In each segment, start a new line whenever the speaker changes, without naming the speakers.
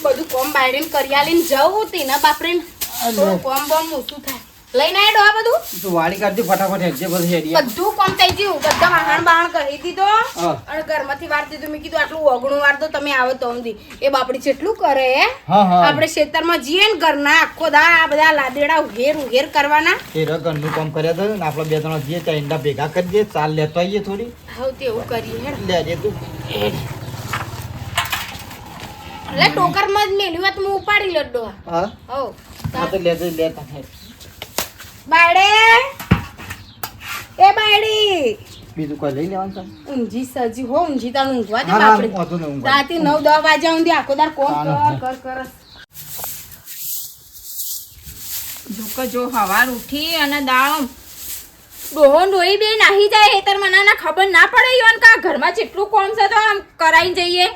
બધું કોમ બાયડીને કરી આલીને જવું તીના બાપરે કોમ બોમ ઓછું થાય લઈને આડો આ બધું
તું વાળી કરતી ફટાફટ હેડજે બધું હેડી
બધું કોમ થઈ ગયું બધા વાહણ બાહણ કરી દીધો અને ઘરમાંથી વાર દીધું મેં કીધું આટલું ઓગણું વાર તો તમે આવો તો ઊંધી એ બાપડી જેટલું કરે હે આપણે ખેતરમાં જઈએ ને ઘરના આખો દા આ બધા લાદેડા ઉઘેર કરવાના
એ રગનનું કામ કર્યા તો ને આપણે બે ત્રણ જઈએ ત્યાં ઈંડા ભેગા કરી દઈએ ચાલ લેતો આવીએ થોડી
હવે તેવું કરીએ હેડ
લેજે તું
એટલે ટોકરમાં જ મેલ્યું હોત હું ઉપાડી લડ્ડો
હા
હો
હા તો લેજે લેતા થાય
બાયડે એ બાયડી
બીજું કોઈ લઈ લેવાનું છે
ઊંઘી સજી હો ઊંઘી તાન ઊંઘવા દે
હા,
બાપડી
વાંધો નહીં, ઊંઘવા દે.
રાતે 9-10 વાગ્યા સુધી આખો દાર કોમ
હા,
કર જો હવાર ઉઠી અને દાળ ડોહન ડોહી બે નાહી જાય હેતર મનાના ખબર ના પડે ઈવન કા ઘરમાં જેટલું કોમ છે તો આમ કરાઈને જઈએ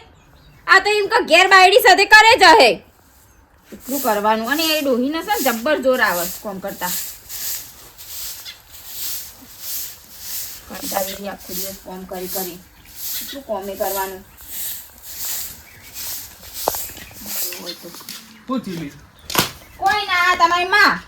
આ તો એમ કા ઘેર બાયડી સાથે કરે જ હે એટલું કરવાનું અને એ ડોહીને છે ને જબ્બર જોર આવે કોમ કરતા કંટાળી આખો દિવસ કોમ કરી એટલું કોમે કરવાનું
પૂછી
કોઈ ના તમારી માં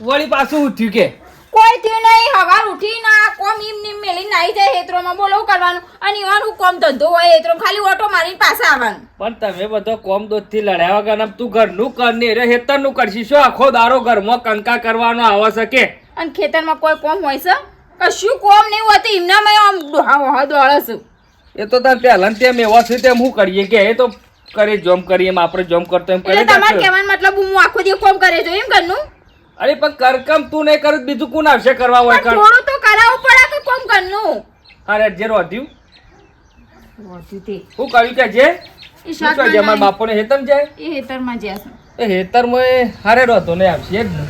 વળી પાછું ઉઠ્યું કે
કોઈ થયું નહીં હવાર ઉઠી ના કોમ ઈમ નીમ મેલી નાઈ જાય હેત્રોમાં બોલો કરવાનું અને ઈવાનું કોમ ધંધો હોય હેત્રો ખાલી ઓટો મારીને પાછા આવવાનું
પણ તમે બધો કોમ દોસ્તી લડ્યા વગર તું ઘરનું કર ને રે હેતરનું કરશી શું આખો દારો ઘરમાં કંકા કરવાનો આવે છે કે
અને ખેતરમાં કોઈ કોમ હોય છે કશું કોમ નહીં હોતું એમનામાં આમ દોડે છે
એ તો તાર પહેલા તેમ એવા છે તેમ હું કરીએ કે એ તો કરે જોમ કરીએ એમ આપણે જોમ કરતો એમ
એટલે
કરે
તમારે કહેવાનો મતલબ હું આખો દિવસ કોમ કરે છો એમ ઘરનું
અરે પણ કરકમ તું નહીં કરું બીજું કોણ આવશે કરવા હોય કર
થોડું તો કરાવવું પડે કે કોમ ઘરનું
અરે જે રોધ્યું
વધ્યું તે
હું કહ્યું કે જે
એ શાક
મારા બાપોને હેતમ જાય
એ હેતરમાં જ્યાં છે
એ હેતરમાં હારે રોતો નહીં આવશે જ ને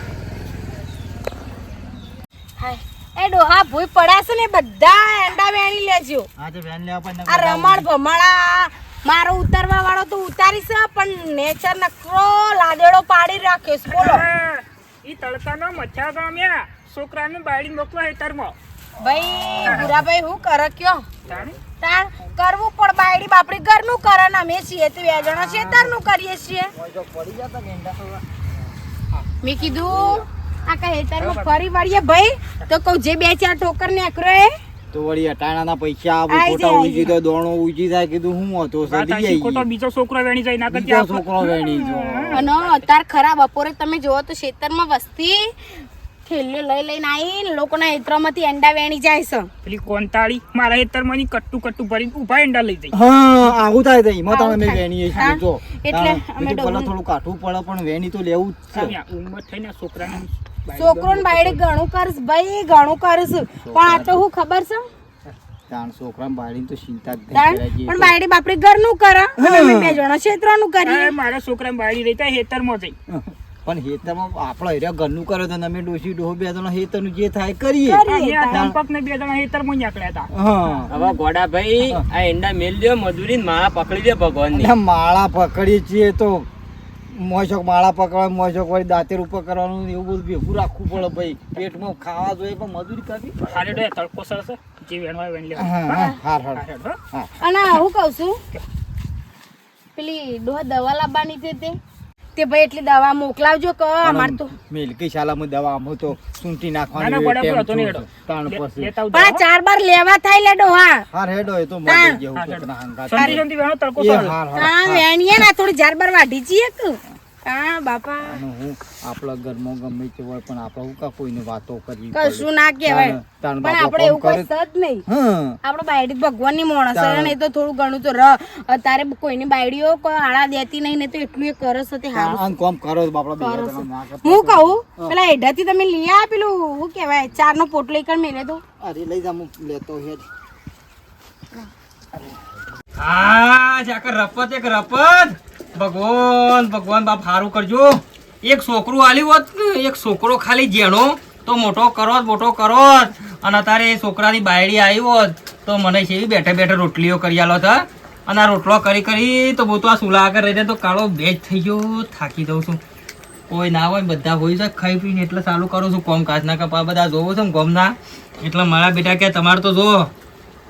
એ ડોહા ભૂઈ પડ્યા છે ને બધા એંડા વેણી લેજો
આજે વેન લેવા પણ
આ રમણ ભમણા મારો ઉતારવા વાળો તો ઉતારી છે પણ નેચર નકરો લાદેડો પાડી રાખ્યો છે બોલો
ઈ તડકાનો મચ્છા ગામ્યા છોકરાને બાયડી મોકલો હેતરમાં
ભાઈ ભૂરાભાઈ હું કરે કયો
તાણી
તાણ કરવું પણ બાયડી બાપડી ઘરનું કરે ને અમે છીએ તો બે જણા ખેતરનું કરીએ છીએ
પડી જતા ને ઈંડા
મેં કીધું આ કઈ હેતરમાં ફરી વળીએ ભાઈ તો કહું જે બે ચાર ઠોકર નેકરો એ
તો વળી અટાણાના પૈસા
આઈ
ખોટા
જાય,
ઉજી તો દોણો ઉજી જાય કીધું હું હતો સદી
ખોટો બીજો છોકરો વેણી જાય ના કરતી
બીજો છોકરો વેણી જો
અને અત્યારે ખરા બપોરે તમે જોવો તો ખેતરમાં વસ્તી થેલીઓ લઈને આવી લોકોના હેતરમાંથી એંડા વેણી જાય છે
પેલી કોંતાળી મારા હેતરમાંની કટ્ટુ ભરીને ઊભા એંડા લઈ જાય
હા આવું થાય તો એમાં તમે
આવું થાય.
વેણીએ છીએ
હા,
જો
એટલે
હા,
અમે
બીજું ભલે
ડોહું-
થોડું કાઠું પડે પણ વેણી તો લેવું જ છે
આવ્યા ઉંમર થઈને છોકરાને
છોકરો ને બાયડી ઘણું કરશ ભાઈ ઘણું કરશ પણ આ તો હું ખબર છે
તાણ છોકરા બાળી તો ચિંતા જ નહીં
તાણ
કરાય
પણ બાયડી બાપડી ઘરનું કરે અને અમે બે જણા ક્ષેત્રનું કરીએ
મારા છોકરાને બાયડી રહી ત્યાં હેતરમાં જઈ
પણ હેતરમાં આપણો હેર્યા ઘરનું કરે તો અમે ડોસી ડોહો બે જણા હેતરનું જે થાય કરીએ
ચંપક ને બે જણા હેતરમાં નીકળ્યા હતા
હા
હવે ગોડાભાઈ આ એંડા મેલ લ્યો મજૂરી માળા પકડી દે ભગવાન ની
અને માળા પકડીએ છીએ તો મોશક માળા પકડવા મોશક વળી દાંતેર ઉપર કરવાનું એવું બધું ભેગું રાખવું પડે ભાઈ પેટમાં ખાવા જોઈએ પણ મજૂરી કરવી
હારે ડોય તડકો સરસ જે વેણવા વેણ લે
હા હા હાર હાર હા
અને હું કહું છું પેલી ડોહા દવા લાવવાની છે તે ભાઈ એટલી દવા મોકલાવજો કે અમાર તો
મિલકી શાલામાં દવા આમ તો સૂંટી
ના, ના,
નાખવાની
બરાબર
ટેમ
હતો ને
છું.
એડો.
તાણ પછી
લેતા
પણ આ 4 બાર લેવા થાય લે ડોહા
હાર હેડો એ તો
તાણ.
મળી જેવું કોકના હંગાત.
શાંતિ શાંતિ વેણો તડકો
એ
સરસ
હાર હાર
હા વેણીએ ના થોડી 4 બાર વાઢી જઈએ કે હા બાપા
અને હું આપણા ઘરમાં ગમે તે હોય પણ આપણે હું કા કોઈને વાતો કરવી
કશું ના કહેવાય
તાણ
પણ
બાપો
આપણે એવું
કામ
કોઈ
કરે.
સદ નહીં
હા
આપણે બાયડી ભગવાનની માણસ છે
તાણ.
ને એ તો થોડું ઘણું તો ર અત્યારે કોઈની બાયડીઓ કોઈ આળા દેતી નહીં ને તો એટલું એ કરે છે તે હારું
આમ કામ કરો તો બાપડા બે
કરો
જણા
છો.
ના કરતા
હું કહું પેલા એઢાથી તમે લઈ આ પેલું શું કહેવાય 4 નો પોટલો એક મેલે તો
અરે લઈ જા હું લેતો હેડ
હા જાકર રપત એક રપત ભગવાન ભગવાન બાપ સારું કરજો એક છોકરું આલ્યું હોત ને એક છોકરો ખાલી જેણો તો મોટો કરો અને તારે એ છોકરાની બાયડી આવી હોત તો મને છે બેઠે બેઠે રોટલીઓ કરી આલો હતા અને આ રોટલો કરી તો બહુ તો આ સુલા આગળ રહીને તો કાળો બેજ થઈ ગયો થાકી દઉં છું કોઈ ના હોય બધા હોય છે ખાઈ પીને એટલે ચાલુ કરું છું કોમ કાચ ના કપા બધા જોવો છો ને ગમના એટલે મારા બેટા કે તમારે તો જો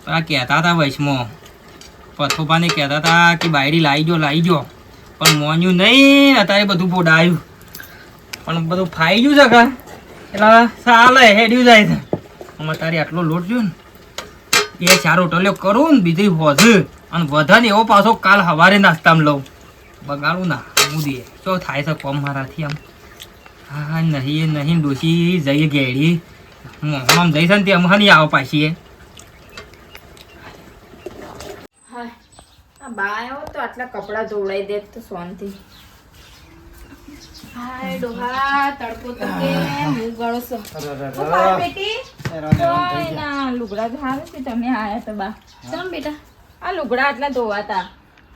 આ કહેતા હતા વૈશમાં પથોપાને કહેતા હતા કે બાયડી લાવી જો પણ મોન્યું નહીં. અત્યારે બધું બોડાયું પણ બધું ફાઈ ગયું છે કા એટલે ચાલે હેડ્યું જાય છે. આમાં તારે આટલો લોટ જો ને એ 4 રોટલીઓ કરું ને બીજી હોજ અને વધારે એવો પાછો કાલ સવારે નાસ્તામાં લઉં. બગાડું ના હું દે શું થાય છે કોમ મારાથી આમ. હા નહીં ડોસી જઈએ ગેડી આમ જઈશ ને તે આમ નહીં આવો પાછી એ.
હા આ બા આવ્યો તો આટલા કપડાં ધોવડાવી દે તો શાંતિ. હાય ડોહા તડકો તો કે હું ગળો છો. ઓ બા બેટી કોઈ ના લુગડા સારું છે તમે આયા તો બા. ચમ બેટા આ લુગડા આટલા ધોવાતા.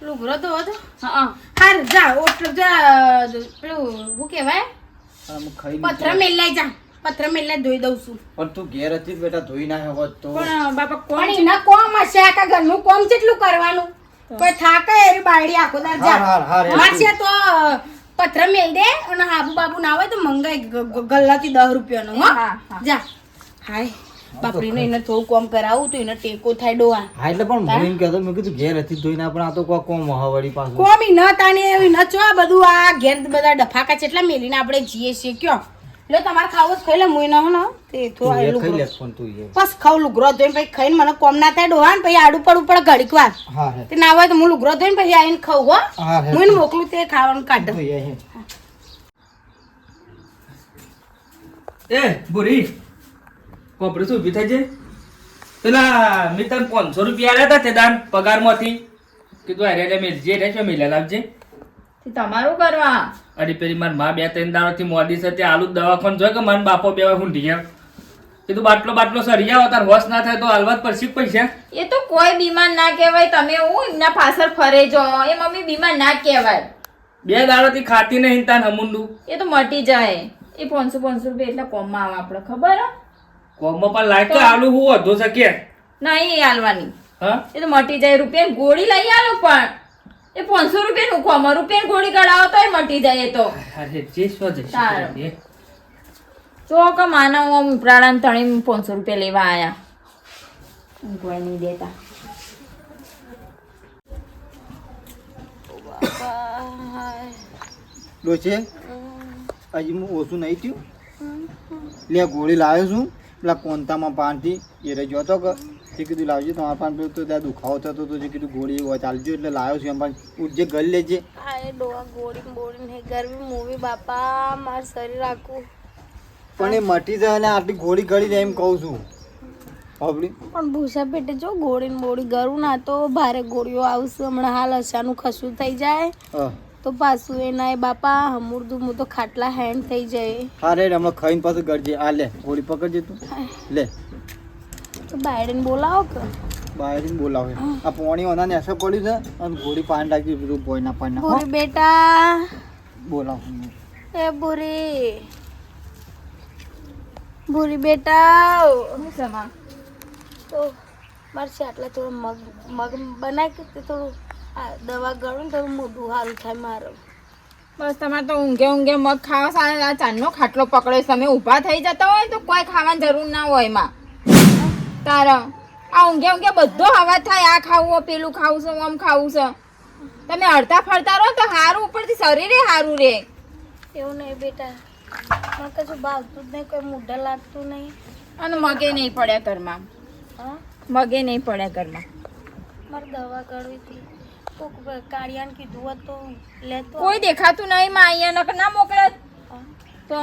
લુગડો ધોવા તો હા હાર જા ઓટલો જા પેલું શું કહેવાય પથરા મેલાઈ જા. પથરા મેલાઈ ધોઈ દઉં છું.
પણ તું ઘેર હતી બેટા ધોઈ ના હોત તો.
પણ બાપા કોણ
પણ એના કોમ હશે આખા ઘરનું કોમ કેટલું કરવાનું કોઈ થાકે એરી બાયડી આખો દાર જા મારશે તો પત્ર મેલ દે અને હાબુ બાબુ ના હોય તો મંગાઈ ગલ્લાથી 10 રૂપિયાનો હો જા. હાય બાપરીને એને થોડું કોમ કરાવું તો એને ટેકો થાય ડોહા.
હા એટલે પણ હું એમ કહેતો મેં કીધું ઘેર હતી ધોઈ ના પણ આ તો કોઈ કોમ વળી પાછું
કોમ ઈ ન તાને એવી ન છો આ બધું આ ઘેર બધા ડફાકા છે એટલા મેલીને આપણે જીએ છીએ કયો લે તમારે ખાવું ખાઈ લે મુઈ ન તે
તું એ ખાઈ
થોડું
લે પણ તું એ
બસ ખાવ લુગરો ધોઈને પછી ખાઈને મને કોમ ના થાય ડોહા ને પછી આડું પડું પડે ઘડીક વાર
હા હે
તે ના હોય તો હું લુગરો ધોઈને પછી આવીને ખાઉં હો
હા હે
હું મોકલું તે ખાવાનું કાઢ.
ધોઈ હે
એ બુરી કોપરે શું ઊભી થાય છે? પેલા મેં તને 500 રૂપિયા આલ્યા હતા તે દાન પગારમાંથી કીધું અરે રે મેં જે રહેશે મેં લાવજે.
તે તમારું કરવા.
અરે પેલી મારી માં 2-3 દાડાથી મોદી છે તે આલુ દવાખાન જોઈ કે મારા બાપો બે ઊંઢી ગયા. કીધું બાટલો સરિયા તાર હોશ ના થાય તો હાલવા જ પડશે પૈસા.
એ તો કોઈ બીમાર ના કહેવાય. તમે હું એમના પાછળ ફરે જો એ મમ્મી બીમાર ના કહેવાય.
2 દાડાથી ખાતી નહીં તાન હમુંડું.
એ તો મટી જાય. એ 500 રૂપિયા એટલા કોમમાં આવે આપણે ખબર હે?
કોમમાં પણ લાયક તો આલુ હું વધુ શકે
નહીં એ હાલવાની.
હા
એ તો મટી જાય. રૂપિયા ગોળી લઈ આલો પણ એ 500 રૂપિયાનું કોમ. રૂપિયા ગોળી કઢાવો તોય મટી જાય એ તો.
અરે જે સ્વ
સારું.
જશે
જો કે માનવ આમ ઉપરાળાને તણી 500 રૂપિયા લેવા આયા. કોઈ નહીં દેતા.
ડોશે હજી હું ઓછું નહીં થયું લે ગોળી લાવ્યો છું પેલા કોંતામાં પાનથી એ રહી જોતો કે જે કીધું લાવજો તમારા પાન પેલું તો ત્યાં દુખાવો થતો તો જે કીધું ગોળી હોય ચાલજો એટલે લાવ્યો છું એમ પણ ઉઠજે ગળી લેજે.
આ ડોહા ગોળી નહીં ગરમી મૂવી બાપા માર શરીર આખું
પણ એ મટી જાય અને આટલી ગોળી ગળી જાય એમ કહું છું. બાપડી
પણ ભૂસા પેટે જો ગોળી ગરું ના તો ભારે ગોળીઓ આવશે હમણાં હાલ હસાનું ખસું થઈ જાય
હા
તો પાછું એના એ બાપા હમુરદું હું તો ખાટલા હેન્ડ થઈ જાય.
હા રે હમણાં ખાઈને પાછું ગળજે. આ લે ગોળી પકડજે તું લે
તો બાયડન બોલાવો કે
બહારથી બોલાવે. આ પોણી ઓના ને અસર પડ્યું છે અને ગોળી પાન રાખી બધું બોયના પાન
ભૂરી બેટા
બોલાવ.
એ ભૂરી બેટા
શું સમા?
તો મારે છે આટલા થોડું મગ બનાવી કે તે થોડું આ દવા ગળું થોડું મોઢું સારું થાય મારું.
બસ તમારે તો ઊંઘે મગ ખાવા સારા. આ ચાંદનો ખાટલો પકડે. તમે ઊભા થઈ જતા હોય તો કોઈ ખાવાની જરૂર ના હોય એમાં. તારા આ ઊંઘે બધો હવા થાય. આ ખાવું પેલું ખાવું છે આમ ખાવું છે. તમે હડતા ફરતા રહો તો સારું ઉપરથી શરીરે સારું રે.
એવું નહીં બેટા મને કશું ભાવતું જ નહીં કોઈ મોઢા લાગતું નહીં.
અને મગે નહીં પડ્યા ઘરમાં.
હા
મગે નહીં પડ્યા ઘરમાં.
મારે દવા કરવી હતી કોક કાળિયાને કીધું હોત તો લેતો
કોઈ દેખાતું નહીં માં અહીંયા ના મોકલે તો.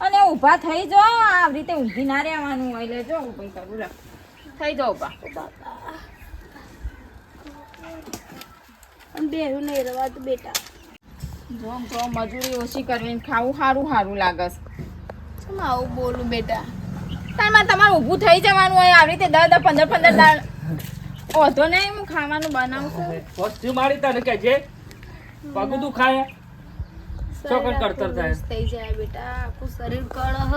અને ઊભા થઈ જાઓ. આવી રીતે ઊંઘી ના રહેવાનું હોય. એટલે જો ઊભી કરું લે થઈ જાઓ ઊભા.
અને બેહું નહીં રવાતું બેટા.
જો મજૂરી ઓછી કરવી ખાવું સારું લાગે છે.
શું આવું બોલું બેટા?
તારમાં તમારે ઊભું થઈ જવાનું હોય. આવી રીતે 10-15 દાળ ઓધો નહીં. હું ખાવાનું બનાવું છું.
વસ્તુ મારી તને કે છે પગ તું ખાય ચોકન કરતર થાય
થઈ જાય બેટા આખું શરીર કળહ.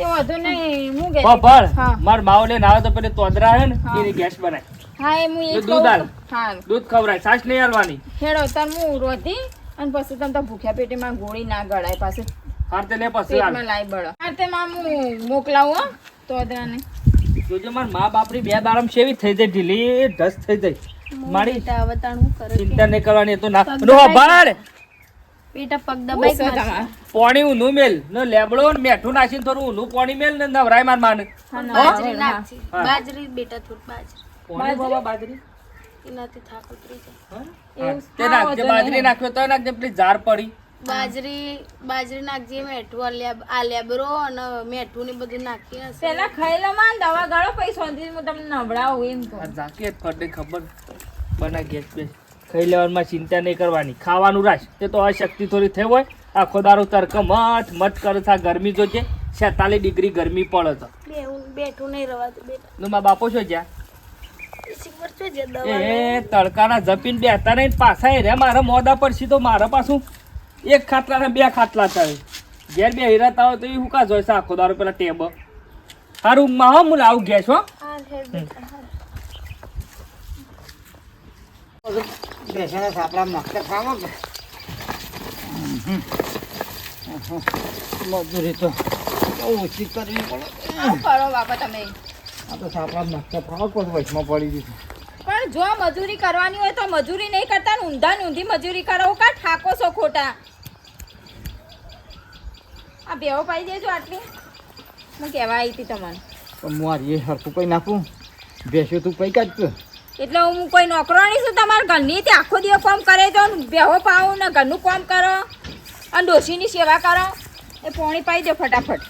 એ વધુ નહીં. હું
બપોર
હા
માર માવ લઈને આવે તો પેલી તોદરા હે ને એની ગેસ બનાય
હા એ હું એ જ
દૂધ હાલ.
કહું. હા
દૂધ ખવડાય છાશ નહીં હાલવાની.
હેડો તાર હું રોધી અને પછી તમે તો ભૂખ્યા પેટેમાં ગોળી ના ગળાય. પાછી
હાર તે લે પછી હાલ.
પેટમાં લાઈ બળો. હા તે માં હું મોકલાવું હો તોદરાને.
જોજો માર મા બાપની બે દાડમ સેવી થઈ જાય ઢીલી ઢસ થઈ જાય મારી
બેટા હવે તાણ હું કરે
ચિંતા નહીં કરવાની એ તો ના નો ભાર
બેટા પગ દબાઈ
શું
ગયા
તમારે?
પાણી ઊનું મેલ ને લેબડો ને મેઠું નાખીને થોડું ઊનું પાણી મેલ ને નવરાય માર માને
બાજરી નાખજે બાજરી બેટા થોડી બાજરી
પાણી બાબા બાજરી
એનાથી થાક ઉતરી જાય
હા, તે નાખજે બાજરી નાખ્યો તો નાખજે પેલી ઝાર પડી
બાજરી નાખજે મેઠું આ લેબરો અને મેઠું ને બધું નાખી હશે
પેલા ખાઈ લો માં દવા ગાળો પછી સોંધી હું તમને નવડાવું એમ તો
આ જાકેટ ફટે ખબર બના ગેસ બે ખાઈ લેવામાં ચિંતા નહીં કરવાની ખાવાનું રાખ તે તો અશક્તિ થોડી થઈ હોય આખો દારૂ તરક મઠ મઠ કરે છે આ ગરમી જોજે 46 ડિગ્રી ગરમી પડે છે
બેઠું નહીં રવાતું બેટા
નો મા બાપો છો જ્યાં
શીખબર છો જે દવા
એ તડકાના જપીને બેહતા નહીં પાછા એ રે મારા મોઢા પરથી તો મારા પાછું એક ખાટલા ને બે ખાટલા થાય ઘેર બે હીરાતા હોય તો એ હું કા જોઈશે આખો દારૂ પેલા ટેબ હારું માં હો હું લાવું ગેસ હો
હા હે બેટા
બેસાડા સાપડા નાખતા ખાવો કે મજૂરી તો બહુ ઓછી કરવી પડે.
શું કરો બાપા તમે?
આ તો સાપડા નાખતા ખાવો કોઈ વચમાં પડી દીધું.
પણ જો મજૂરી કરવાની હોય તો મજૂરી નહીં કરતા ને ઊંધા ને ઊંધી મજૂરી કરો કા ઠાકો છો ખોટા? આ બેહો પાઈ દેજો આટલી હું કહેવા આવી હતી તમને.
પણ હું આ રે હરખું કઈ નાખું બેસ્યો તું કઈ કાઢ
એટલે હું કોઈ નોકરાણી છું તમારા ઘરની તે આખો દિવસ કામ કરે તો બેહો પાવું ને ઘરનું કામ કરો અને ડોશીની સેવા કરો એ પોણી પાઈ દો ફટાફટ.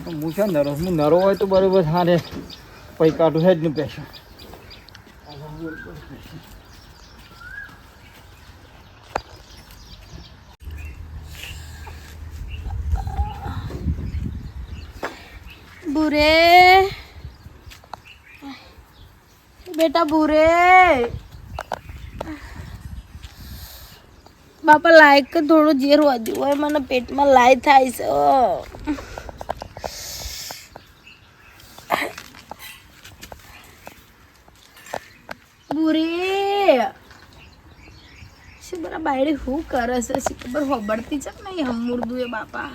હું છે નરો હું નરો હોય તો બરોબર હારે પૈ કાઢું છે જ નહીં પૈસા.
બુરે બેટા બુરે બાપા લાયક કે થોડું ઝેર વધ્યું હોય મને પેટમાં લાય થાય છે બુરે શું બરા બાયડી શું કરે છે શી ખબર હોબડતી છે કે નહીં હમુરદું એ બાપા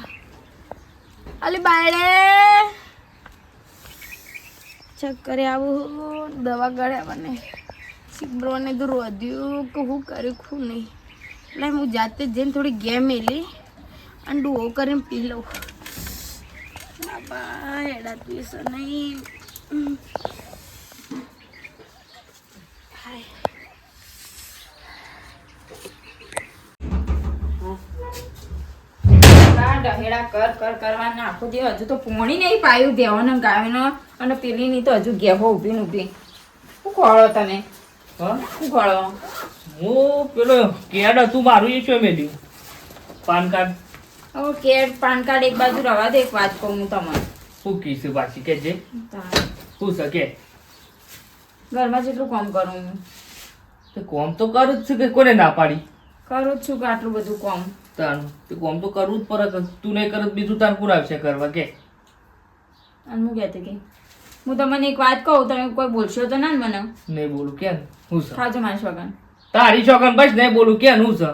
અલી બાયડે ચક્કર આવું દવા ગળ્યા મને સિબ્રોને તો રોધ્યું કે હું કર્યું ખું નહીં એટલે હું જાતે જઈને થોડી ગેમ મેલી અને ડુઓ કરીને પી લઉં બાબા હેડાતું છે નહીં
ડહેડા કરવાના આખો દિવસ હજુ તો પોણી નહીં પાયું દેવાનો ગાયનો અને પેલીની તો હજુ ગેહો ઊભી ને ઊભી. શું ખોળો તમે?
હા
શું ખોળો?
હું પેલો કેડ હતું મારું એ શું મેલ્યું પાન કાર્ડ
હવે કે પાન કાર્ડ એક બાજુ રવા દે એક વાત કહું હું તમને.
શું કીધું પાછી કે જે શું શકે
ઘરમાં જેટલું કામ કરું હું
તો કોમ તો કરું જ છું કે કોને ના પાડી
કરું જ છું કે આટલું બધું કામ.
તારું તો કોમ તો કરવું જ પડે તું નહીં કરત બીજું તાર પૂરા આવશે કરવા કે
અને હું કહેતી હતી હું તમને એક વાત કહું તમે કોઈ બોલશો તો ના ને મને?
નહીં બોલું કેમ હું છે
ખાજો મારી છોકરા.
તારી છોકન બસ નહીં બોલું કેમ હું છે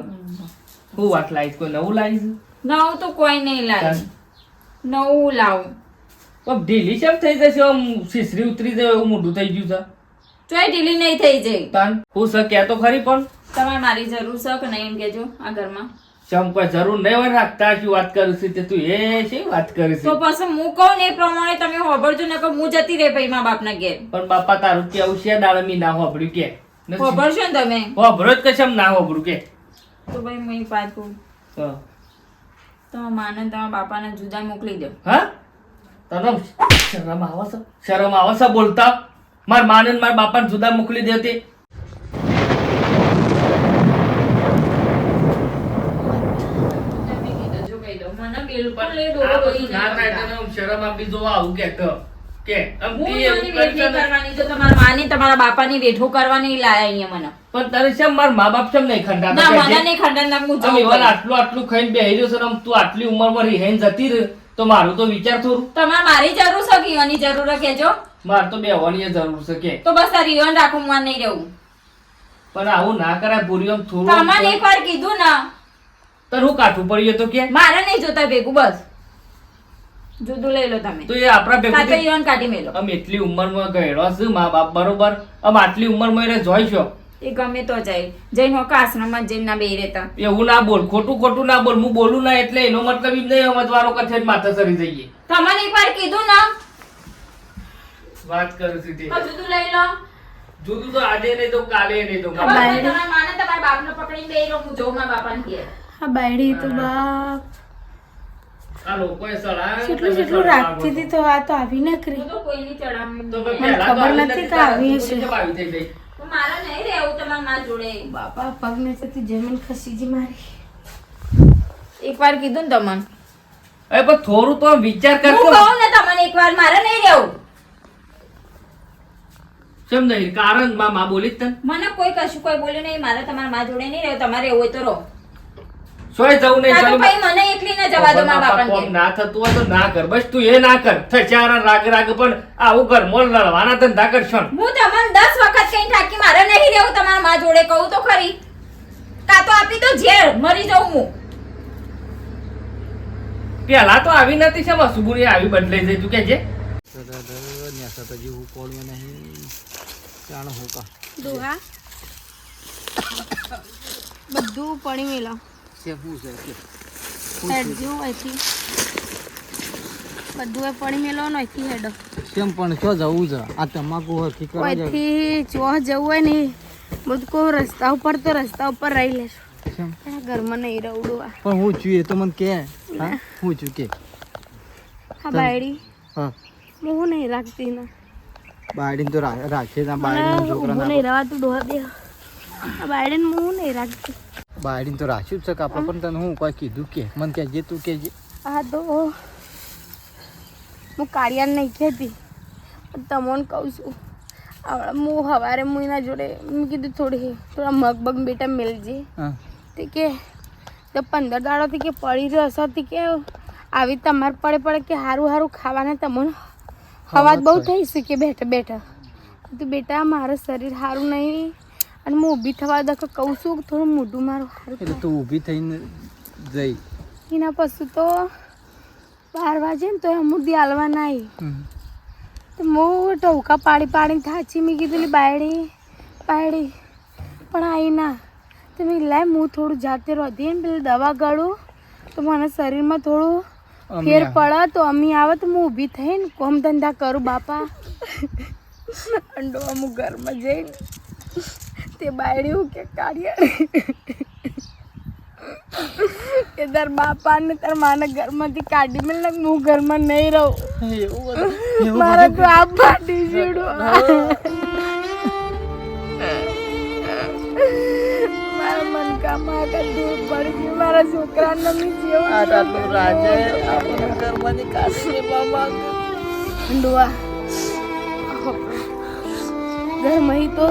હું વાત લાવીશ કોઈ નવું લાવીશ
નવું તો કોઈ નહીં લાવે. નવું લાવું
પણ ઢીલી કેમ થઈ જશે આમ શીશરી ઉતરી જાય એવું મોઢું થઈ ગયું છે
તોય ઢીલી નહીં થઈ જાય.
તાન હું છે કે તો ખરી પણ
તમારે મારી જરૂર છે કે નહીં એમ કહેજો આ ઘરમાં.
ચમ કોઈ જરૂર નહીં હોય રાખતા શું વાત કરું છું તે તું એ શી વાત કરીશ
તો પછી હું કહું ને એ પ્રમાણે તમે હોભળજો ને કે હું જતી રહી ભાઈ મા બાપના ઘેર.
પણ બાપા તારું કેવું છે દાડમી ના હોભળ્યું કે
હોભળશો ને તમે
હોભળો જ કશમ ના હોભળું કે
તો ભાઈ હું એક વાત કહું
હા
તમારા માને ને તમારા બાપાને જુદા મોકલી દો.
હા તને શરમ આવે છે શરમ આવે છે બોલતા માર માને મારા બાપાને જુદા મોકલી દેતી
તમે કીધું જો કહી દો મને બિલકુલ એ ડોળો ડોળી
ના
નહીં
થાય
કરતા.
તને શરમ આપી જોવા આવું કે આમ
હું
તે
એની
એવું
વેઠ નહીં
કરશે ને.
કરવાની જો તમારા માની તમારા બાપાની વેઠો કરવાની લાયા અહીંયા મને.
પણ તારે શેમ મારા મા બાપ શેમ નહીં ખંડા
ના મને નહીં ખંડન ના હું
આમ
જઉં
ઈવન
ભાઈ.
આટલું ખાઈને બેહી રહ્યો છે ને આમ તું આટલી ઉંમરમાં રીહાઈને જતી રહે તો મારું તો વિચાર થોડું
તમારે મારી જરૂર છે કે એની જરૂર કહેજો.
મારે તો બેહવાની એ જરૂર છે કે
તો બસ આ રીવન રાખું માર નહીં રહેવું.
પણ આવું ના કરાય પૂરી આમ થોડું
તમને એક વાર કીધું ને
તને હું કાઠું પડ્યું તો કે
મારે નહીં જોતા ભેગું બસ. જુદું લઈ લો તમે
તો એ આપણા
કાં તો
ભેગું
ઈવન કાઢી મેલો
આમ એટલી ઉંમરમાં ગયેલો છે મા બાપ બરોબર આમ આટલી ઉંમરમાં એને જોઈ છો
એ ગમે તો જાય જઈને હોકા આશ્રમમાં જઈને ના બેહી રહેતા
એવું ના બોલ ખોટું ના બોલ હું બોલું ના એટલે એનો મતલબ એમ નહીં સમજવાનો કે છે માથે સરી જઈએ
તમને એકવાર કીધું ના
વાત કરું છું તે
તો જુદું લઈ લો
જુદું તો આજે નહીં તો કાલે નહીં તો
ખબર છે તમારા માને તમારા બાપને પકડીને બેહી રહો હું જોઉં મારા બાપાને ઘેર
આ બાયડી તો બાપ
આ લોકોએ સળા
જેટલું જેટલું રાખતી હતી તો આ તો આવી ના કરી
હું તો કોઈની ચડામ
તો
મને ખબર નથી કે આવી હશે.
આવી થઈ ગઈ
મારે નહીં રહેવું તમારા માં જોડે
બાપા પગ નીચેથી જમીન ખસી જી મારી
એકવાર કીધું ને તમને
અરે પણ થોડું તો વિચાર
હું
કરતો
કહું ને તમને એકવાર મારે નહીં રહેવું
કેમ નહીં કારણ માં બોલી જ તને
મને કોઈ કશું કોઈ બોલ્યું નહીં મારે તમારા માં જોડે નહીં રહેવું તમારે એવું હોય તો રહો
સોય જવું નહીં
કાં તો
ચાલો.
ભાઈ મને એકલી ના જવા દો મારા
બાપા
બાપાને
કોમ
ઘેર.
ના થતું હોય તો ના કર બસ તું એ ના કર થચારા રાગ પણ આવું ઘર મોલ લડવાના ધંધા કરશો ને.
હું તમને 10 વખત કઈ ઠાકી મારે નહીં રહેવું તમારા માં જોડે કહું તો ખરી કાં તો આપી દો ઝેર મરી જાઉં હું
પેલા તો આવી નથી છે સુબુરી આવી બદલાઈ જઈ તું કે છે
નેસા તો જેવું કોળું નહીં જાણ હું કા
દોહા બધું પડી મેલો
છે શું છે કે
હેડ જેવું અહીંથી બધું એ પડી મેલો ને અહીંથી હેડો
કેમ પણ ક્યાં જવું છે આ તમાકુ હરખી કરવા જાય
અહીંથી ચોહ જવું હોય ને બધું કહું રસ્તા ઉપર તો રસ્તા ઉપર રહી લેશું
કેમ
આ ઘરમાં નહીં રહું ડોહા
પણ હું છું એ તો મને કે હા હું છું કે
આ બાયડી
હા
હું નહીં રાખતી ના
બાયડીને તો રાખીએ ત્યાં
મને
બાયડીના
ઊભું
છોકરા
નહીં રહેવાતું ડોહા બે આ બાયડીને હું નહીં રાખતી
બાયડીને તો રાખ્યું જ છે કાપા પણ તને હું કોઈ કીધું કે મને કહેજે તું કહેજે
આ તો હું કાળિયાને નહીં કહેતી તમને કહું છું હું સવારે હું એના જોડે મેં કીધું થોડા મગબગ બેટા મેલજે
હા
તે કે તો 15 દાડોથી કે પડી રહ્યો હશો તે કે આવી તમારે પડે કે સારું ખાવાના તમને હવાજ બહુ થઈ છે કે બેઠા તો બેટા મારું શરીર સારું નહીં અને હું ઊભી થવા દો કહું છું કે થોડું મોઢું મારું સારું
એટલે તું ઊભી થઈને જઈ
એના પછી તો 12 વાગે ને તો અમુદી હાલવા ના આવી તો હું ટવકા પાડીને થાચી મેં કીધું લી બાયડી પણ આવી ના તો મેં લાય હું થોડું જાતે રોધી ને પેલી દવા ગાળું તો મને શરીરમાં થોડું ફેર પડે તો અમી આવે તો હું ઊભી થઈને કોમ ધંધા કરું બાપા અંડો અમુક ઘરમાં જઈને તે બાયડી હું કે કાઢ્યા કે તાર બાપા ને તાર માને ઘરમાંથી કાઢી મેલ ને હું ઘરમાં નહીં રહું મારે તો આ પાટી છોડું મારા મનકામાં આગળ દૂર પડી ગયું મારા છોકરાને મેં જેવું ડોવા ઘરમાં તો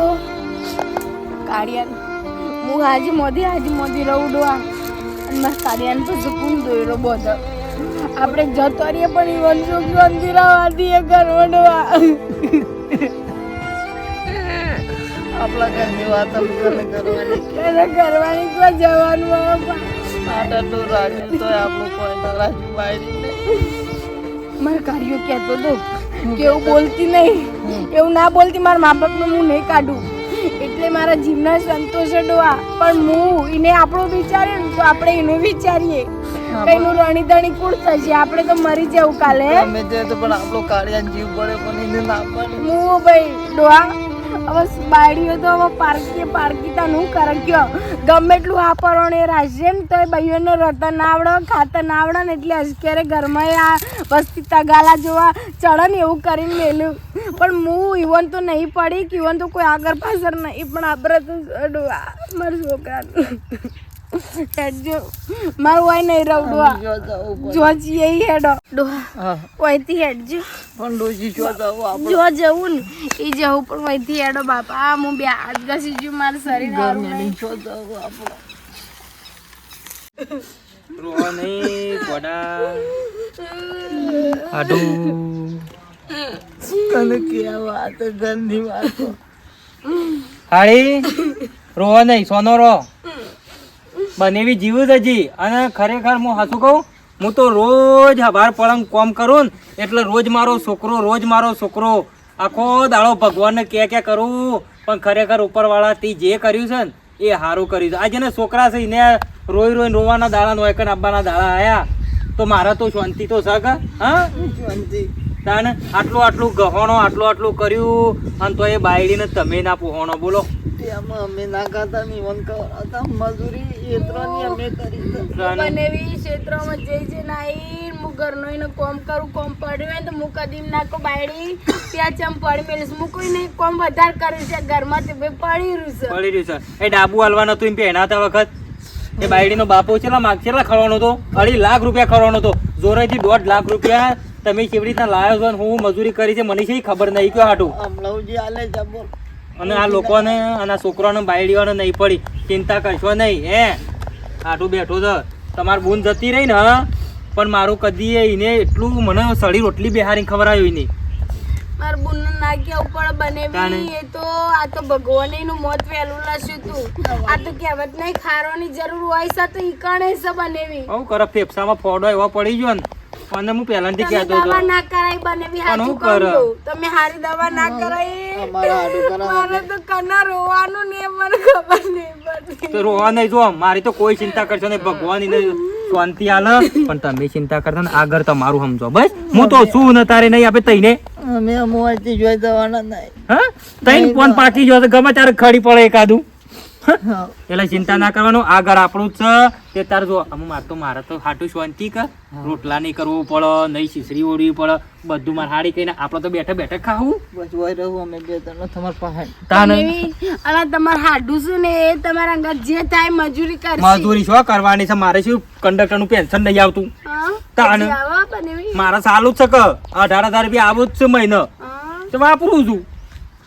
કાઢ્યા હું હાજી મોદી રહું ડોવા અને મારા કાઢ્યાને તો સુકૂન દોયરો બધો આપણે જતો રહીએ પણ ઈવન સુખ શાંતિ રહેવા દઈએ ઘરમાં ડોવા
આપણા ઘરની વાત
કરવાની તો જવાનું
આટલું રાખ્યું તો આપણું કોઈ ના રાખ્યું બાયડીને
મારા કાર્યો કહેતો હતો કે એવું બોલતી નહીં એવું ના બોલતી મારા મા બાપનું હું નહીં કાઢું એટલે મારા જીવના સંતોષ ડોવા પણ હું એને આપણું વિચારીએ ને તો આપણે એનું વિચારીએ કઈનું રણી ધણી કુળ થશે આપણે તો મરી જવું કાલે
અમે જે તો પણ આપણો કાળિયા જીવ પડે પણ એને ના પડે
હું ભાઈ ડોવા હવે બાયડીઓ તો હવે પારકી તનું કારણ કયો ગમે એટલું વાપરવાનું એ રાખશે ને તો એ ભાઈઓનો રટન ના આવડે ખાતર ના આવડે ને એટલે અજકેરે ઘરમાં આ વસ્તી તગાલા જોવા ચડે ને એવું કરીને મેલ્યું પણ હું ઈવન તો નહીં પડી કે ઈવન તો કોઈ આગળ પાછળ નહીં પણ આપણે તો ડોવા મારા છોકરાનું હેડજો મારું વાય નહીં રહું ડોવા જો જઈએ હેડો ડોવા વાયથી હેડજો
પણ ડોશી શું જવું આપણે
જો જવું ને એ જવું પણ વહીથી હેડો બાપા હું બે હાથ ઘસી ગયું મારું શરીર હારું નહીં.
શું જવું આપણે
રોવા નહીં ગોડા આડું
તને કેવા વાત ગંદી વાતો
હાળી રોવા નહીં સોનો રો બનેવી જીવું જ હજી અને ખરેખર હું હાસું કહું હું તો રોજ હવાર પળંગ કોમ કરું ને એટલે રોજ મારો છોકરો આખો દાડો ભગવાનને કે કરું પણ ખરેખર ઉપરવાળા તે જે કર્યું છે ને એ સારું કર્યું છે. આ જેને છોકરા છે એને રોઈને રોવાના દાડા નો એક આબાના દાડા આયા તો મારા તો શાંતિ તો છે કે હા
શાંતિ.
તાને આટલું ગહોણો આટલું કર્યું અને તો એ બાયડીને તમે ના પોહોણો બોલો.
એમાં અમે ના ખાતા ની વન કરાતા મજૂરી એત્રની અમે કરી છે.
બનેવી ક્ષેત્રમાં જઈ નાઈ હું ઘરનો એને કોમ કરું કોમ પડ્યું હોય તો હું કદી ના કો બાયડી ત્યાં ચમ પડી મેલીશ હું કોઈ નહીં કોમ વધારે કર્યું છે ઘરમાં તે બે પડી રહ્યું છે
એ ડાબુ હાલવાનું હતું એમ પહેણાતા વખત એ બાયડીનો બાપો કેટલા ખરવાનો હતો 2.5 લાખ રૂપિયા ખરવાનો હતો જોરેથી 1.5 લાખ રૂપિયા તમે કેવી રીતના લાવ્યો છો હું મજૂરી કરી છે મને શી ખબર નહીં કયો હાટું
હમણાં આલે જબો
અને આ લોકોને અને આ છોકરાને બાયડીઓને નહીં પડી ચિંતા કરશો નહીં હે આટું બેઠો છે તમારી બૂન જતી રહી ને પણ મારું કદી એને એટલું મને સડી રોટલી બેહારી ખબર આવ્યું નહીં
મારા બુન ના ગયા ઉપર બનેવી એ તો આ તો ભગવાને નું મોત વહેલું લાશ્યું તું આ તો કહેવત નહીં ખારોની જરૂર હોય છે તો ઈકણે છે બનેવી
આવું કરે ફેફસામાં ફોડો એવો પડી ગયો ને અને હું પહેલાથી કહેતો હતો
દવા ના કરાય બનેવી હાચું કહું તમે હારી દવા ના કરાય મારે તો કના રોવાનું ને મને ખબર નહીં પડતી
તો રોવા નહીં જો મારી તો કોઈ ચિંતા કરશો નહીં ભગવાન એને શાંતિ આલે પણ તમે ચિંતા કરતા ને આગળ તમારું સમજો બસ હું તો શું ને તારે નહીં આપે તઈને
અમે અમોવાથી જોઈ જવાના નહીં.
હા તઈને ફોન પાકી ગયો તો ગમે ત્યારે ખડી પડે એકાદું એટલે ચિંતા ના કરવાનું આગળ આપણું જ છે તે તાર જો મારે તો હાટું શાંતિ કે રોટલા નહીં કરવું પડે નહીં શીસરી ઓળવી પડે બધું મારે હાડી કહીને આપણે તો બેઠે ખાવું
બસ હોય રહું અમે બે ત્રણ તમાર પાસે.
તાને
અને તમારે હાડું શું ને એ તમારા અંગત જે થાય મજૂરી કરશે
મજૂરી શું કરવાની છે મારે શું કંડક્ટર નું પેન્શન નહીં આવતું
હા?
તાને
પછી આવો બનેવી
મારે સારું જ છે કે 18,000 રૂપિયા આવું જ છે મહિને
હા,
તો વાપરું છું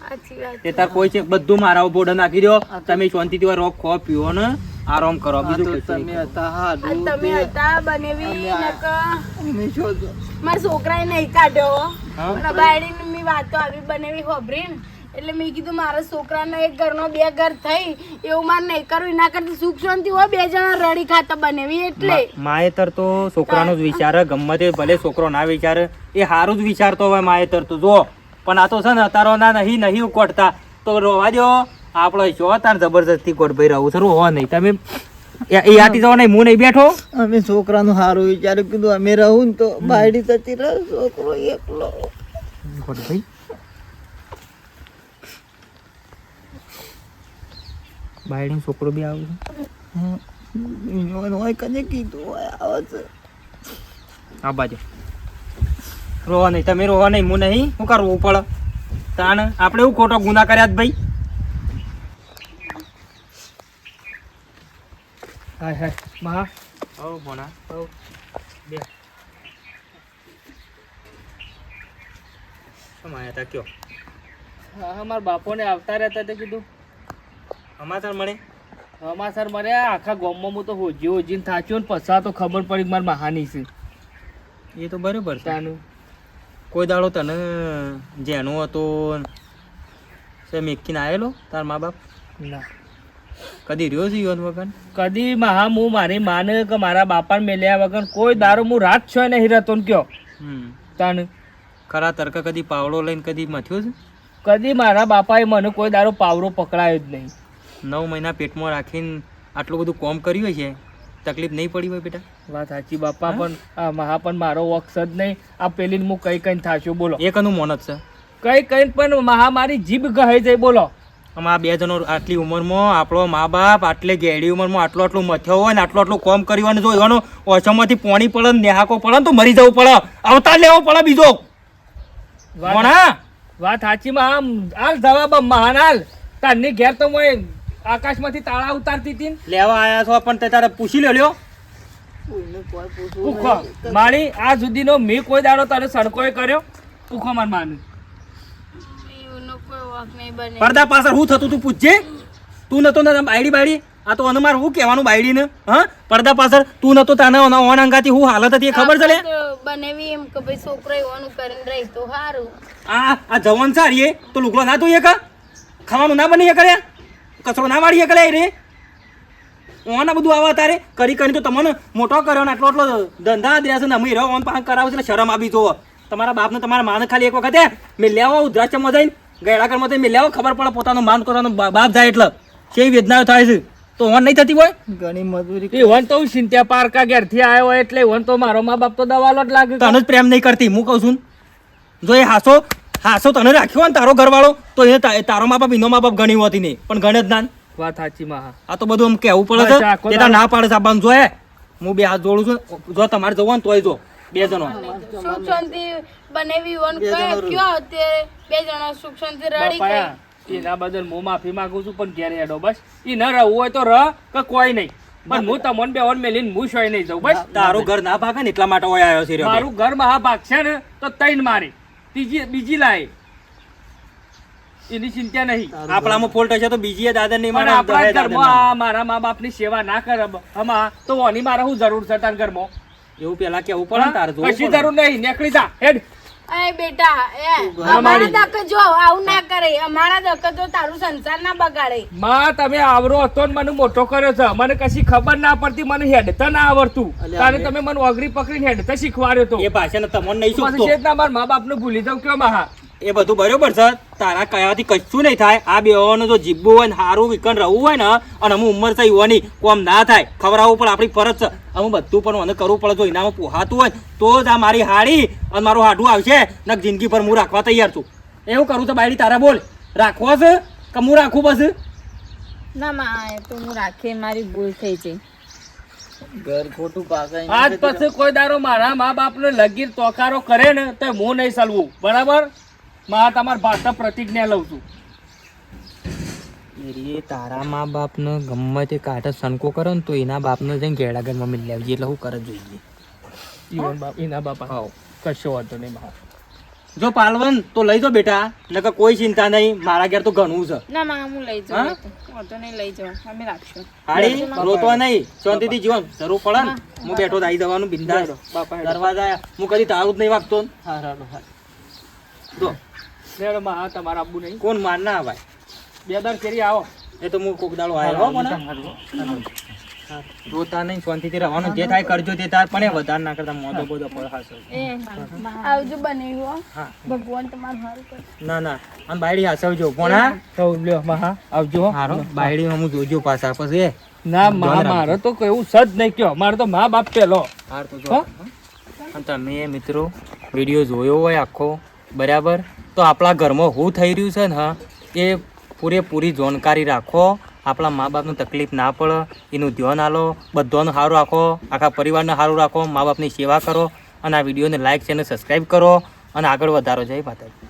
સાચી વાત.
તે તાર કોઈ છે બધું મારા બોર્ડ નાખી દો તમે શાંતિથી રોગ ખો પીવો ને આરામ કરો બીજું કશું
તમે
નહીં.
હતા
આ
હાડું
તમે હતા બનેવી નકર
અમે શું તો
મારા છોકરાએ નહીં કાઢ્યો
હા?
અને બાયડીને મેં વાતો આવી બનેવી હોભરી ને એટલે મેં કીધું મારા છોકરાનો એક ઘરનો બે ઘર થઈ એવું મારે નહીં કરવું એના કરતા સુખ શાંતિ હોય બે જણા રડી ખાતા બનેવી એટલે
માયેતર તો છોકરાનો જ વિચારે ગમે તે ભલે છોકરો ના વિચારે એ સારું જ વિચારતો હોય માયેતર તો જો પણ આ તો છે ને અતારો ના નહીં કોટતા તો રોવા દો આપણે જો તાર જબરજસ્તી કોટભાઈ રહું છે રોવા નહીં તમે એ આટી જવા નહીં હું નહીં બેઠો
અમે છોકરાનું સારું વિચાર્યું કીધું અમે રહું ને તો બાયડી થતી રહે છોકરો એકલો.
કોટભાઈ બાયડીનો છોકરો બી આવે છે
હોય કને કીધું હોય આવે છે.
આ બાજુ રોવા નહીં તમે રોવા નહીં હું નહીં શું કરવું પડે તાણ આપણે એવું ખોટો ગુના કર્યા જ ભાઈ
હાય હાય મહા
હવ ભણા હવ બે સમાયા તા કયો
હા મારા બાપોને આવતા રહેતા તે કીધું
સમાચાર મળે
સમાચાર મળ્યા આખા ગામમાં હું તો હોજીને થાચ્યો ને પછા તો ખબર પડી કે મારી મહાની છે
એ તો બરોબર છે
તાનું
કોઈ દાડો તને જેનો હતો સે મેકીને આવેલો તાર મા બાપ
ના
કદી રહ્યો છે યુવાન વગર
કદી મહા હું મારી માને કે મારા બાપાને મેલ્યા વગર કોઈ દારૂ હું રાત છો નહીં રહેતો ને કયો તાન
ખરા તરક કદી પાવડો લઈને કદી મથ્યો છે
કદી મારા બાપાએ મને કોઈ દારૂ પાવડો પકડાયો જ નહીં
9 મહિના પેટમાં રાખીને આટલું બધું કોમ કર્યું છે તકલીફ નહીં પડી હોય બેટા
વાત સાચી બાપા પણ આ મહા પણ મારો વક્ષ જ નહીં આ પેલીને હું કઈ કઈ થાશું બોલો
એ કનું મોનત છે
કઈ કઈ પણ મહા મારી જીભ ગહાઈ જાય બોલો
આમાં આ બે જણો આટલી ઉંમરમાં આપણો મા બાપ આટલે ગેડી ઉંમરમાં આટલું મથ્યો હોય ને આટલું કોમ કર્યું અને જો એવાનો ઓછામાંથી પોણી પડે ને નેહાકો પડે ને તો મરી જવું પડે અવતાર લેવો પડે બીજો ભણા
વાત સાચી માં આમ હાલ જવાબ મહાન હાલ તારની ઘેર તો હું આકાશમાંથી તાળા ઉતારતી હતી ને
લેવા આયા છો પણ તે તારે પૂછી લ્યો
કોઈને કોઈ પૂછવું
પૂખો મારી આ સુધીનો મેં કોઈ દાડો તારે સડકોએ કર્યો પૂખો માર માનું
એનો કોઈ વાંક નહીં બને
પડદા પાછળ હું થતું તું પૂછજે તું નતો ને બાયડી બાયડી આ તો અનમાર હું કહેવાનું બાયડી ને હા પડદા પાછળ તું નતો તાને ઓન અંગાથી હું હાલત હતી એ ખબર છે લે
બનેવી એમ કે ભાઈ છોકરો એવાનું કરીને રહી તો સારું
આ જવાન સારી તો લુગડો ના ધોઈએ કા ખાવાનું ના બની કરે કચરો ના વાળીએ કરે રે ઓના બધું આવા તારે કરી કરી તો તમને મોટો કર્યો ને આટલો ધંધા દ્રેસ ને અમે રહ્યો ઓન પાછા કરાવે છે એટલે શરમ આવી જો તમારા બાપને તમારા માને ખાલી એક વખતે મેલ્યા આવો ઉદ્રાચમાં જઈને ગયડા કરમાં જઈને મેલ્યા આવો ખબર પડે પોતાનું માન કરવાનું બાપ જાય એટલે કેવી વેદનાઓ થાય છે તો ઓન નહીં થતી હોય
ઘણી મજૂરી
ઈવન તો હું સિંત્યા પારકા ઘેરથી આવ્યો હોય એટલે ઈવન તો મારો મા બાપ તો દવાલો જ લાગે
તને જ પ્રેમ નહીં કરતી હું કહું છું જો એ હાસો તને રાખ્યો હોય ને તારો ઘરવાળો તો એ તારો મા બાપ એનો મા બાપ ઘણી હોતી નહીં પણ ગણે જ ના
વાત સાચી માં
આ તો બધું આમ કેવું પડે
બસ
છે
આખો
તે તાર ના પાડે છે આબાનું જોયે હું બે હાથ જોડું છું જો તમારે જવું હોય ને તોય જો બે જણો
સુખ શાંતિ બનેવી વન કયો તે બે જણા સુખ શાંતિ રડી
બાપાયા એના બદલ હું માફી માંગુ છું પણ ઘેર હેડો બસ ઈ ન રહવું હોય તો રહ કે કોઈ નહીં પણ હું તમને બેવન મેલીને હું શોય નહીં જાઉં બસ
તારું ઘર ના ભાગે ને એટલા માટે ઓય આવ્યો છે રહ્યો
મારું ઘર મહા ભાગશે ને તો તૈન મારી બીજી લાય એની ચિંતા નહીં
આપણામાં ફોલ્ટ હશે તો બીજી દાદા નહીં
પણ
મારે
આપણા ઘરમાં આ મારા મા બાપની સેવા ના કરે હમા તો ઓની મારે શું જરૂર છે તાર ઘરમાં
એવું પેલા કેવું પડે ને તારે જોવું
કશી
પડે.
જરૂર નહીં નીકળી જા હેડ
એ બેટા અમારા દક જો આવું ના કરે અમારા દક જો તારું સંસાર ના બગાડે
માં તમે આવરો હતો ને મને મોટો કર્યો છે મને કશી ખબર ના પડતી મને હેડતા ના આવડતું તારે તમે મને ઓગળી પકડીને હેડતા શીખવાડ્યો તો
એ ભાષાને તમને નહીં
પછી
શોભતો.
શેઠ ના મારા મા બાપ ને ભૂલી જાઉં કયો મહા
એ બધું બરોબર છે તારા કહેવાથી કશું નહીં થાય આ બેવાનો જો જીભું હોય ને સારું વિકન રહેવું હોય ને અને અમુક ઉંમર થઈ હોવાની કોમ ના થાય ખવડાવવું પણ આપણી ફરજ છે અમુક બધું પણ મને કરવું પડે જો એનામાં પોહાતું હોય તો જ આ મારી હાડી અને મારું હાડું આવશે ને જિંદગી પર હું રાખવા તૈયાર છું એવું કરું તો બાયડી તારા બોલ રાખવો છે કે હું રાખું બસ
ના માં એ તો હું રાખે મારી ભૂલ થઈ છે
ઘર ખોટું પાકા
આજ પછી કોઈ દારો મારા મા બાપ ને લગીર તોકારો કરે ને તો હું નહીં સલવું બરાબર માં તમારા ભાષા પ્રતિજ્ઞા લઉં છું
એ તારા મા બાપને ગમે તે કાઢે સનકો કરે ને તો એના બાપને જઈને ઘેડા ઘરમાં મિલ લેવી એટલે હું કરે જોઈએ
ઈવન બાપ એના બાપા
હાવ.
કશો વાંધો નહીં મહા
જો પાલવન તો લઈ જો બેટા નકર કોઈ ચિંતા નહીં મારા ઘેર તો ઘણું છે
ના માં હું લઈ
હા?
જાઉં વાંધો નહીં લઈ જાઉં અમે રાખશું
હાડી રોતવા નહીં શાંતિથી જીવન જરૂર પડે ને હું બેઠો તો આવી જવાનું બિંદાસ દરવાજા હું કદી તારું જ નહીં વાગતો ને. જો
લેડો મહા તમારા આબુ નહીં
કોણ માર ના આવાય
બે દર કેરી આવો
એ તો હું કોક દાડો આવ્યો મને રોતા નહીં શાંતિથી રહેવાનું જે થાય કરજો તે તાર પણ એ વધારે ના કરતા મોઢો બોધો પર હાસો
આવજો બનેવી
હા
ભગવાન તમારું સારું કરે
ના ના આમ બાયડી હાસવજો પણ હા
તો લ્યો મહા આવજો
હારો બાયડીમાં હું જોજો પાછા પછી
ના મહા મારે તો એવું સજ નહીં કયો મારે તો મા બાપ પેલો
હાર તો જો અને તમે મિત્રો વિડીયો જોયો હોય આખો બરાબર તો આપણા ઘરમાં શું થઈ રહ્યું છે ને હા એ પૂરેપૂરી જાણકારી રાખો આપણા મા બાપને તકલીફ ના પડે એનું ધ્યાન આલો બધાનું સારું રાખો આખા પરિવારને સારું રાખો મા બાપની સેવા કરો અને આ વિડીયોને લાઈક છે અને સબસ્ક્રાઈબ કરો અને આગળ વધારો જય માતાજી.